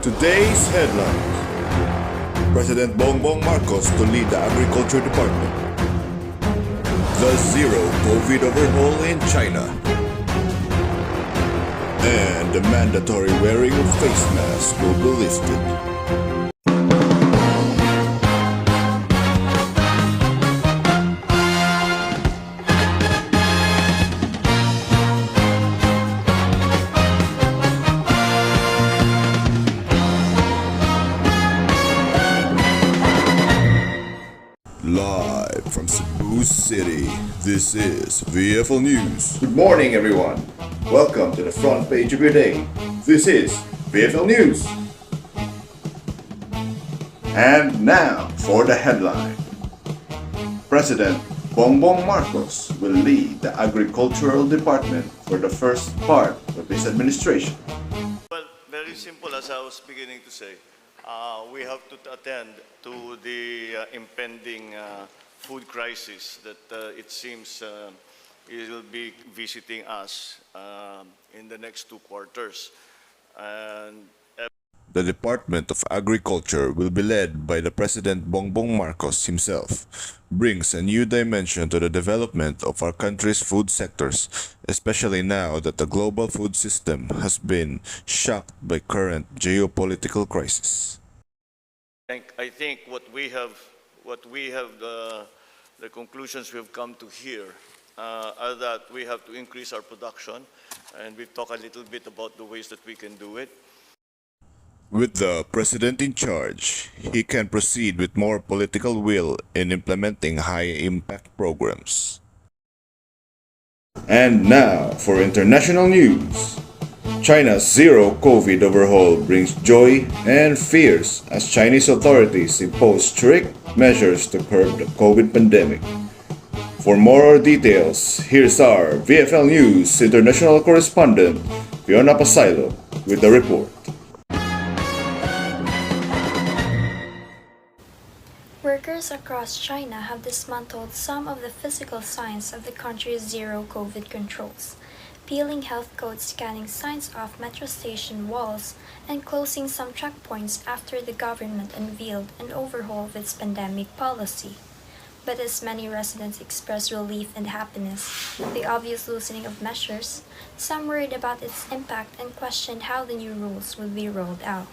Today's headlines. President Bongbong Marcos to lead the Agriculture Department. The Zero COVID overhaul in China. And the mandatory wearing of face masks will be lifted. Live from Cebu City, this is VFL News. Good morning, everyone. Welcome to the front page of your day. This is VFL News. And now for the headline. President Bongbong Marcos will lead the Agricultural Department for the first part of his administration. Well, very simple, as I was beginning to say. We have to attend to the impending food crisis that it seems it will be visiting us in the next 2 quarters. And The Department of Agriculture will be led by the President Bongbong Marcos himself, brings a new dimension to the development of our country's food sectors, especially now that the global food system has been shocked by current geopolitical crisis. I think what we have, the conclusions we have come to here are that we have to increase our production, and we've talked a little bit about the ways that we can do it. With the president in charge, he can proceed with more political will in implementing high-impact programs. And now for international news. China's zero COVID overhaul brings joy and fears as Chinese authorities impose strict measures to curb the COVID pandemic. For more details, here's our VFL News international correspondent, Fiona Pasilo, with the report. Workers across China have dismantled some of the physical signs of the country's zero COVID controls, peeling health code scanning signs off metro station walls and closing some checkpoints after the government unveiled an overhaul of its pandemic policy. But as many residents express relief and happiness at the obvious loosening of measures, some worried about its impact and questioned how the new rules would be rolled out.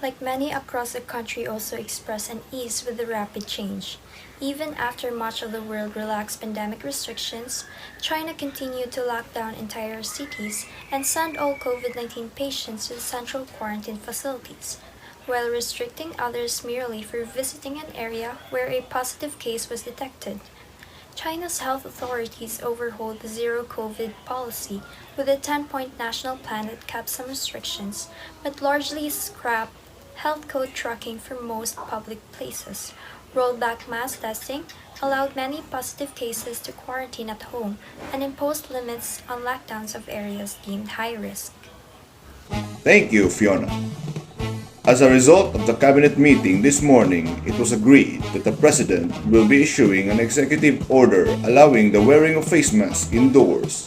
Like many across the country also express unease with the rapid change. Even after much of the world relaxed pandemic restrictions, China continued to lock down entire cities and send all COVID-19 patients to the central quarantine facilities, while restricting others merely for visiting an area where a positive case was detected. China's health authorities overhauled the zero COVID policy with a 10-point national plan that kept some restrictions, but largely scrapped health code tracking for most public places, rolled back mass testing, allowed many positive cases to quarantine at home, and imposed limits on lockdowns of areas deemed high risk. Thank you, Fiona. As a result of the cabinet meeting this morning, it was agreed that the president will be issuing an executive order allowing the wearing of face masks indoors.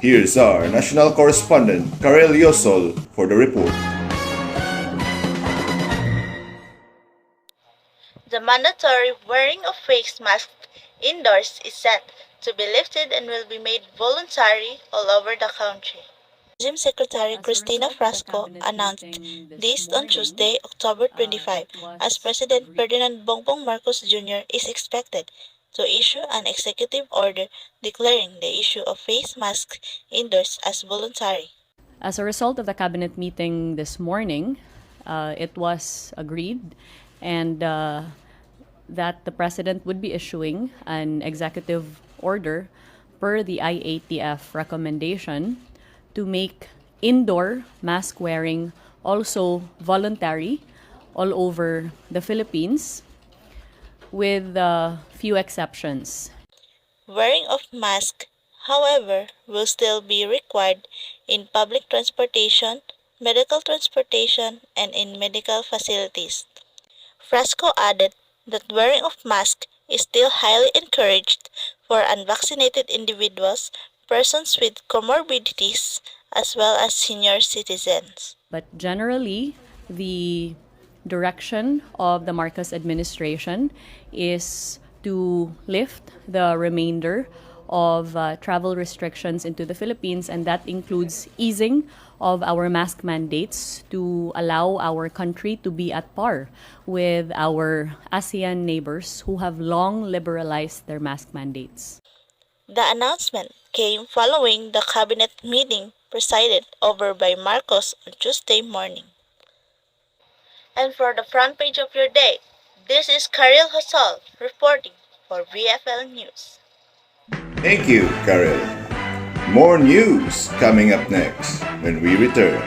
Here's our national correspondent, Karel Yosol, for the report. The mandatory wearing of face masks indoors is set to be lifted and will be made voluntary all over the country. Gym Secretary Cristina Frasco announced this on Tuesday, October 25, as President Ferdinand Bongbong Marcos Jr. is expected to issue an executive order declaring the issue of face masks indoors as voluntary. As a result of the cabinet meeting this morning, it was agreed and that the president would be issuing an executive order per the IATF recommendation to make indoor mask wearing also voluntary all over the Philippines, with few exceptions. Wearing of mask, however, will still be required in public transportation, medical transportation, and in medical facilities. Frasco added that wearing of mask is still highly encouraged for unvaccinated individuals, persons with comorbidities, as well as senior citizens. But generally, the direction of the Marcos administration is to lift the remainder of travel restrictions into the Philippines, and that includes easing of our mask mandates to allow our country to be at par with our ASEAN neighbors who have long liberalized their mask mandates. The announcement came following the cabinet meeting presided over by Marcos on Tuesday morning. And for the front page of your day, this is Karil Hosal reporting for VFL News. Thank you, Karel. More news coming up next when we return.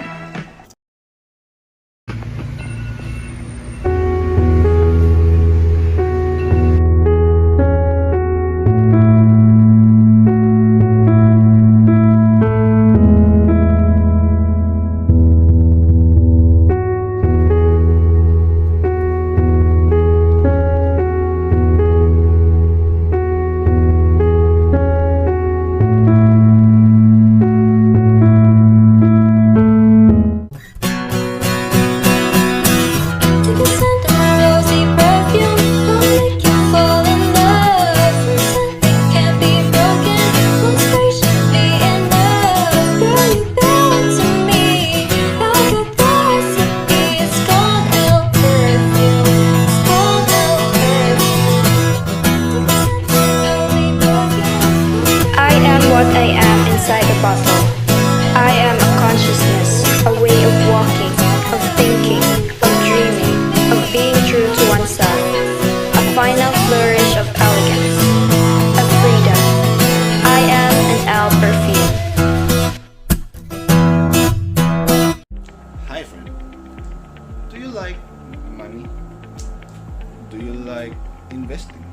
Take a scent of rosy perfume, I'll make you fall in love. Something can't be broken, one spray should be enough. Girl, you belong to me, I got the recipe. It's called El Perfume, it's called El Perfume. I am what I am inside a bottle. I am a consciousness, a way of walking, of thinking, of dreaming, of being true to oneself. A final flourish of elegance, of freedom. I am an Al perfume. Hi, friend. Do you like money? Do you like investing?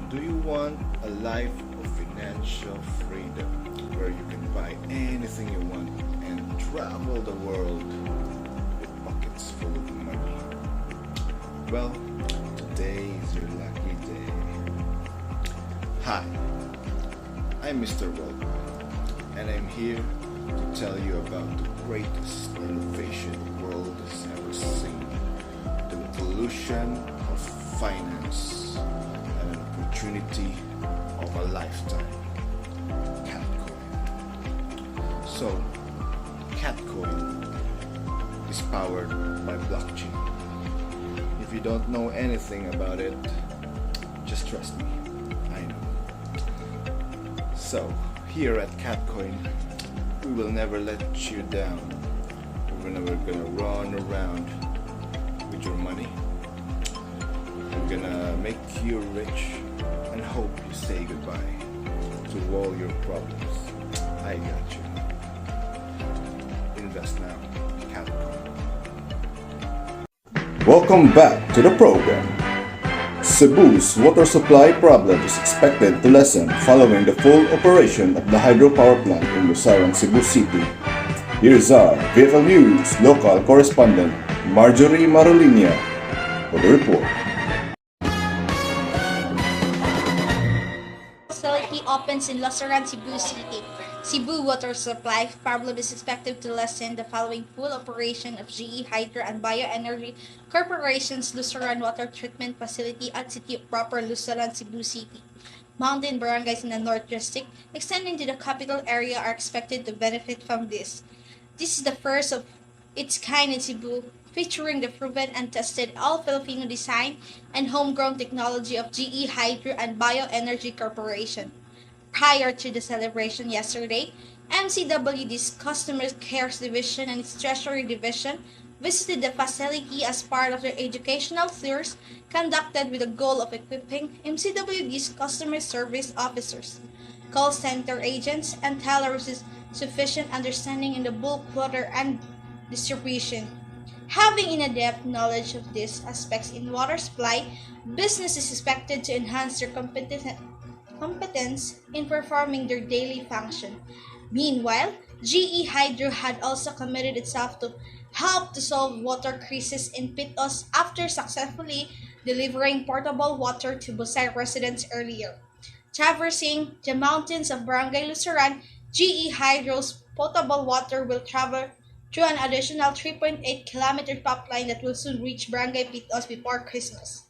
Do you want a life of financial freedom where you can buy anything you want and travel the world with pockets full of money? Well, today is your lucky day. Hi, I'm Mr. Walt, and I'm here to tell you about the greatest innovation the world has ever seen, the evolution of finance and an opportunity of a lifetime, Catcoin. So, Catcoin is powered by blockchain. If you don't know anything about it, just trust me, I know. So, here at Catcoin, we will never let you down. We're never gonna run around with your money. We're gonna make you rich and hope you say goodbye to all your problems. I got you. Invest now, Catcoin. Welcome back to the program. Cebu's water supply problem is expected to lessen following the full operation of the hydropower plant in Lusaran, Cebu City. Here's our VFL News local correspondent Marjorie Marolinia for the report. Facility opens in Lusaran, Cebu City. Cebu water supply problem is expected to lessen the following full operation of GE Hydro and Bioenergy Corporation's Lusaran Water Treatment Facility at City proper Lusaran, Cebu City. Mountain barangays in the North District, extending to the capital area, are expected to benefit from this. This is the first of its kind in Cebu, featuring the proven and tested all-Filipino design and homegrown technology of GE Hydro and Bioenergy Corporation. Prior to the celebration yesterday, MCWD's Customer Cares Division and its Treasury Division visited the facility as part of their educational tours conducted with the goal of equipping MCWD's customer service officers, call center agents, and tellers with sufficient understanding in the bulk water and distribution. Having in-depth knowledge of these aspects in water supply, business is expected to enhance their competence in performing their daily function. Meanwhile, GE Hydro had also committed itself to help to solve water crisis in Pitos after successfully delivering portable water to Busay residents earlier. Traversing the mountains of Barangay Lusaran, GE Hydro's potable water will travel through an additional 3.8-kilometer pipeline that will soon reach Barangay Pitos before Christmas.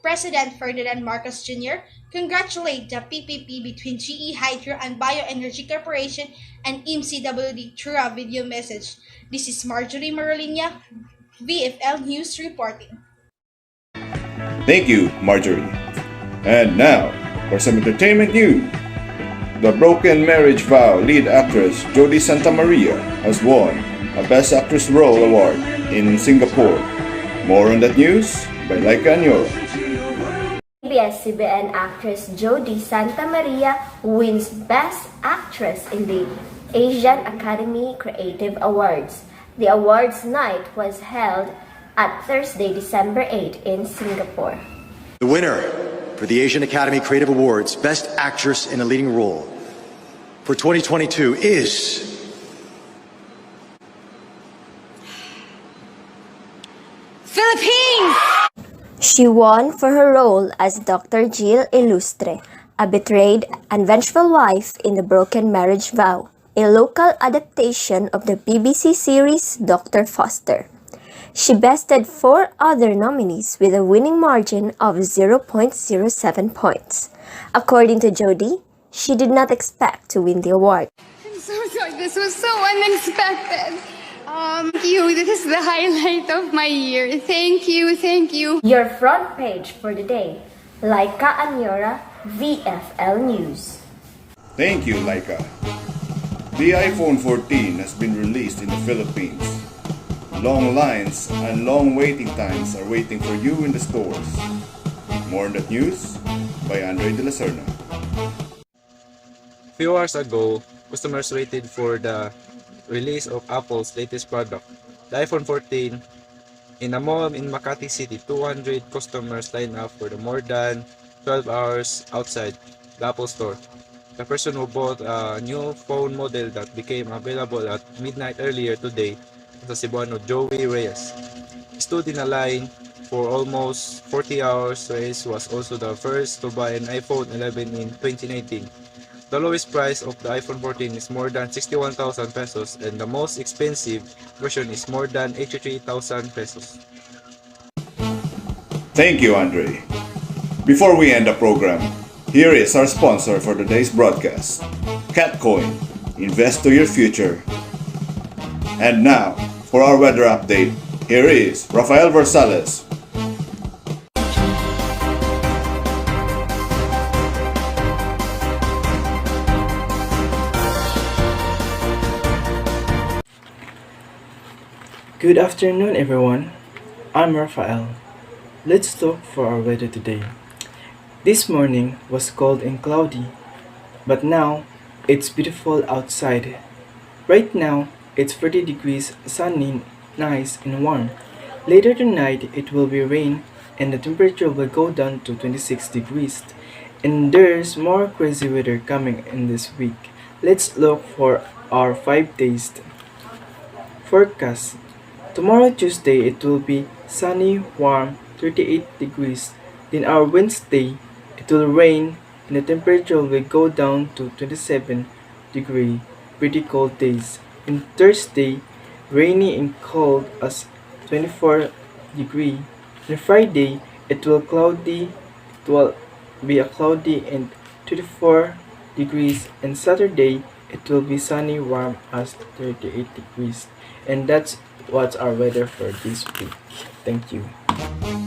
President Ferdinand Marcos Jr. congratulated the PPP between GE Hydro and Bioenergy Corporation and MCWD through a video message. This is Marjorie Marolinia, VFL News reporting. Thank you, Marjorie. And now, for some entertainment news. The Broken Marriage Vow lead actress Jodie Santa Maria has won a Best Actress Role award in Singapore. More on that news by Laika Anyora. ABS-CBN actress Jodie Santa Maria wins Best Actress in the Asian Academy Creative Awards. The awards night was held at Thursday, December 8 in Singapore. The winner for the Asian Academy Creative Awards Best Actress in a Leading Role for 2022 is Philippines! She won for her role as Dr. Jill Illustre, a betrayed and vengeful wife in The Broken Marriage Vow, a local adaptation of the BBC series Dr. Foster. She bested 4 other nominees with a winning margin of 0.07 points. According to Jodie, she did not expect to win the award. I'm so sorry. This was so unexpected. Thank you. This is the highlight of my year. Thank you. Thank you. Your front page for the day, Laika Anyora, VFL News. Thank you, Laika. The iPhone 14 has been released in the Philippines. Long lines and long waiting times are waiting for you in the stores. More on that news by Andre De La Serna. Few hours ago, customers waited for the release of Apple's latest product, the iPhone 14. In a mall in Makati City, 200 customers lined up for the more than 12 hours outside the Apple store. The person who bought a new phone model that became available at midnight earlier today, the Cebuano Joey Reyes, stood in a line for almost 40 hours. Reyes was also the first to buy an iPhone 11 in 2019. The lowest price of the iPhone 14 is more than 61,000 pesos and the most expensive version is more than 83,000 pesos. Thank you, Andre. Before we end the program, here is our sponsor for today's broadcast, Catcoin. Invest to your future. And now, for our weather update, here is Rafael Versales. Good afternoon, everyone. I'm Rafael. Let's look for our weather today. This morning was cold and cloudy, but now it's beautiful outside. Right now, it's 30 degrees, sunny, nice and warm. Later tonight, it will be rain and the temperature will go down to 26 degrees. And there's more crazy weather coming in this week. Let's look for our 5 days forecast. Tomorrow Tuesday, it will be sunny, warm, 38 degrees. Then our Wednesday, it will rain and the temperature will go down to 27 degrees, pretty cold days. And Thursday, rainy and cold as 24 degrees. And Friday, it will be a cloudy and 24 degrees. And Saturday, it will be sunny, warm as 38 degrees. And that's what's our weather for this week. Thank you.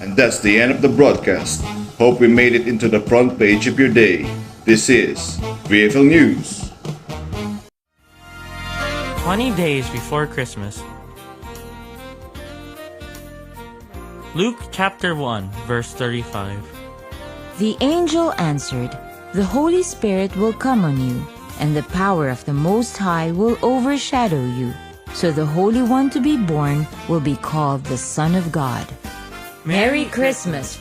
And that's the end of the broadcast. Hope we made it into the front page of your day. This is VFL News. 20 days before Christmas. Luke chapter 1, verse 35. The angel answered, "The Holy Spirit will come on you, and the power of the Most High will overshadow you. So the Holy One to be born will be called the Son of God." Merry Christmas!